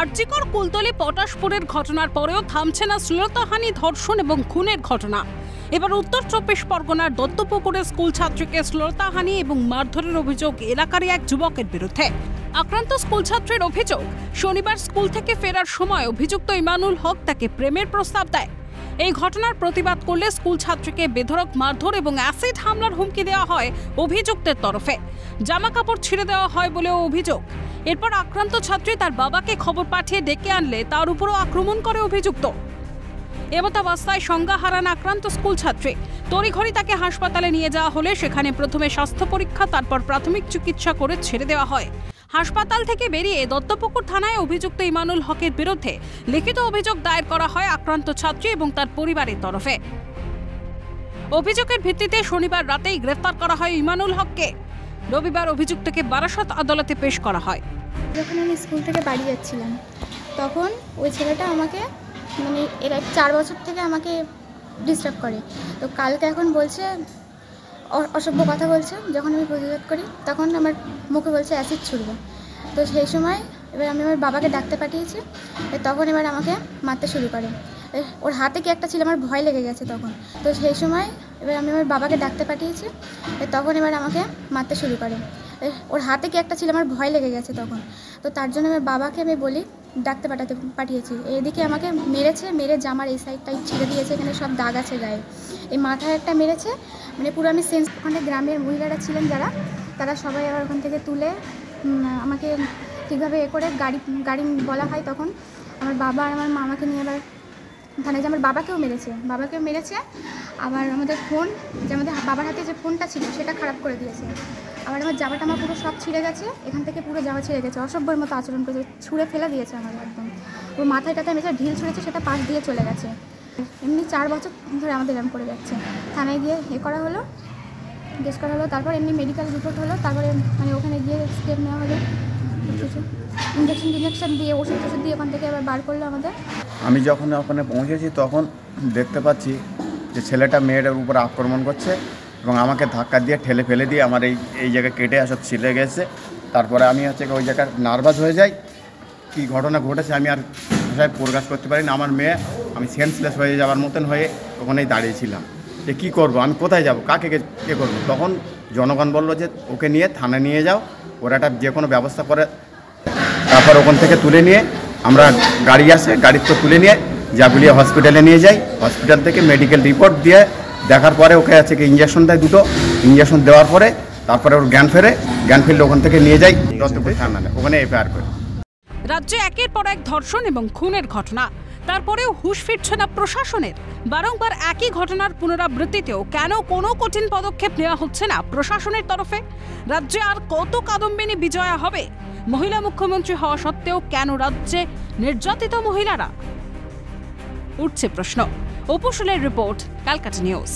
আরজিকর কুলতলি পটাশপুরের ঘটনার পরেও থামছে না শ্লীলতাহানি, ধর্ষণ এবং খুনের ঘটনা। এবার উত্তর 24 পরগনার দত্তপুকুরে স্কুল ছাত্রীকে শ্লীলতাহানি এবং মারধরের অভিযোগ এলাকারই এক যুবকের বিরুদ্ধে। আক্রান্ত স্কুল ছাত্রীর অভিযোগ, শনিবার স্কুল থেকে ফেরার সময় অভিযুক্ত ইমানুল হক তাকে প্রেমের প্রস্তাব দেয়। এই ঘটনার প্রতিবাদ করলে স্কুল ছাত্রীকে বেধড়ক মারধর এবং অ্যাসিড হামলার হুমকি দেওয়া হয় অভিযুক্তের তরফে। জামা কাপড় ছিঁড়ে দেওয়া হয় বলেও অভিযোগ। এরপর আক্রান্ত ছাত্রী তার বাবাকে খবর পাঠিয়ে ডেকে আনলে তার উপরও আক্রমণ করে অভিযুক্ত। এমতাবস্থায় সংজ্ঞা হারান আক্রান্ত স্কুল ছাত্রী। তড়িঘড়ি তাকে হাসপাতালে নিয়ে যাওয়া হলে সেখানে প্রথমে স্বাস্থ্য পরীক্ষা, তারপর প্রাথমিক চিকিৎসা করে ছেড়ে দেওয়া হয়। হাসপাতাল থেকে বেরিয়ে দত্তপুকুর থানায় অভিযুক্ত ইমানুল হকের বিরুদ্ধে লিখিত অভিযোগ দায়ের করা হয় আক্রান্ত ছাত্রী এবং তার পরিবারের তরফে। অভিযোগের ভিত্তিতে শনিবার রাতেই গ্রেফতার করা হয় ইমানুল হককে। রবিবার অভিযুক্তকে বারাসত আদালতে পেশ করা হয়। যখন আমি স্কুল থেকে বাড়ি যাচ্ছিলাম তখন ওই ছেলেটা আমাকে এর 4 বছর থেকে আমাকে ডিস্টার্ব করে। তো কালকে এখন বলছে অসভ্য কথা বলছে। যখন আমি প্রতিবাদ করি তখন আমার মুখে বলছে অ্যাসিড ছুড়বে। তো সেই সময় এবার আমি আমার বাবাকে ডাকতে পাঠিয়েছি। তখন এবার আমাকে মারতে শুরু করে। ওর হাতে কি একটা ছিল, আমার ভয় লেগে গেছে তখন। তো সেই সময় এবার আমি আমার বাবাকে ডাকতে পাঠিয়েছি। তখন এবার আমাকে মারতে শুরু করে। ওর হাতে কি একটা ছিল, আমার ভয় লেগে গেছে তখন। তো তার জন্য আমার বাবাকে আমি বলি ডাকতে পাঠিয়েছি। এদিকে আমাকে মেরে জামার এই সাইডটাই ছিঁড়ে দিয়েছে। এখানে সব দাগ আছে গায়ে। এই মাথায় একটা মেরেছে, পুরো আমি সেন্স। ওখানে গ্রামের মহিলারা ছিলেন যারা, তারা সবাই আবার ওখান থেকে তুলে আমাকে ঠিকভাবে করে গাড়ি বলা হয়। তখন আমার বাবা আর আমার মামাকে নিয়ে আবার থানায় যে আমার বাবাকেও মেরেছে। আবার আমাদের ফোন, যে আমাদের বাবার হাতে যে ফোনটা ছিল সেটা খারাপ করে দিয়েছে। আবার আমার জামাটা আমার পুরো সব ছিঁড়ে গেছে, এখান থেকে পুরো জামা ছিঁড়ে গেছে। অসভ্যের মতো আচরণ করেছে, ছুঁড়ে ফেলে দিয়েছে আমার একদম। ওর মাথায়টাতে আমি ঢিল ছুঁড়েছে, সেটা পাশ দিয়ে চলে গেছে। এমনি 4 বছর ধরে আমাদের এরকম করে যাচ্ছে। থানায় গিয়ে করা হলো, কেস করা হলো, তারপর এমনি মেডিকেল রিপোর্ট হলো, তারপরে ওখানে গিয়ে স্টেপ নেওয়া হলো, কিছু ইঞ্জেকশন দিয়ে ওষুধ দিয়ে ওখান থেকে আবার বার করলো আমাদের। আমি যখন ওখানে পৌঁছেছি তখন দেখতে পাচ্ছি যে ছেলেটা মেয়েটার উপর আক্রমণ করছে এবং আমাকে ধাক্কা দিয়ে ঠেলে ফেলে দিয়ে আমার এই জায়গায় কেটে সব ছিলে গেছে। তারপরে আমি ওই জায়গায় নার্ভাস হয়ে যাই। কী ঘটনা ঘটেছে আমি আর ভাষায় প্রকাশ করতে পারি না। আমার মেয়ে, আমি সেন্সলেস হয়ে যাওয়ার মতন হয়ে ওখানেই দাঁড়িয়েছিলাম যে কী করবো, আমি কোথায় যাব, কাকে কে করবো। তখন জনগণ বলল যে ওকে নিয়ে থানায় নিয়ে যাও, ওরা একটা যে কোনো ব্যবস্থা করে। তারপর ওখান থেকে তুলে নিয়ে আমরা গাড়ি আসে, গাড়িতে তুলে নিয়ে জাগুলিয়া হসপিটালে নিয়ে যাই। হসপিটাল থেকে মেডিকেল রিপোর্ট দিয়ে দেখার পরে ওকে ইঞ্জেকশন দেয়, 2টো ইঞ্জেকশন দেওয়ার পরে তারপরে ওর জ্ঞান ফিরলে ওখান থেকে নিয়ে যাই দত্তপুর থানায়, ওখানে এফআইআর করে। রাজ্যে একের পর এক ধর্ষণ এবং খুনের ঘটনা, তারপরেও হুঁশ ফিরছে না প্রশাসনের। বারংবার একই ঘটনার পুনরাবৃত্তিতেও কেন কোনো কঠিন পদক্ষেপ নেওয়া হচ্ছে না প্রশাসনের তরফে? রাজ্যে আর কত কাদম্বিনী বিজয়া হবে? মহিলা মুখ্যমন্ত্রী হওয়া সত্ত্বেও কেন রাজ্যে নির্যাতিত মহিলারা? উঠছে প্রশ্ন। অপুশুলের রিপোর্ট, ক্যালকাটা নিউজ।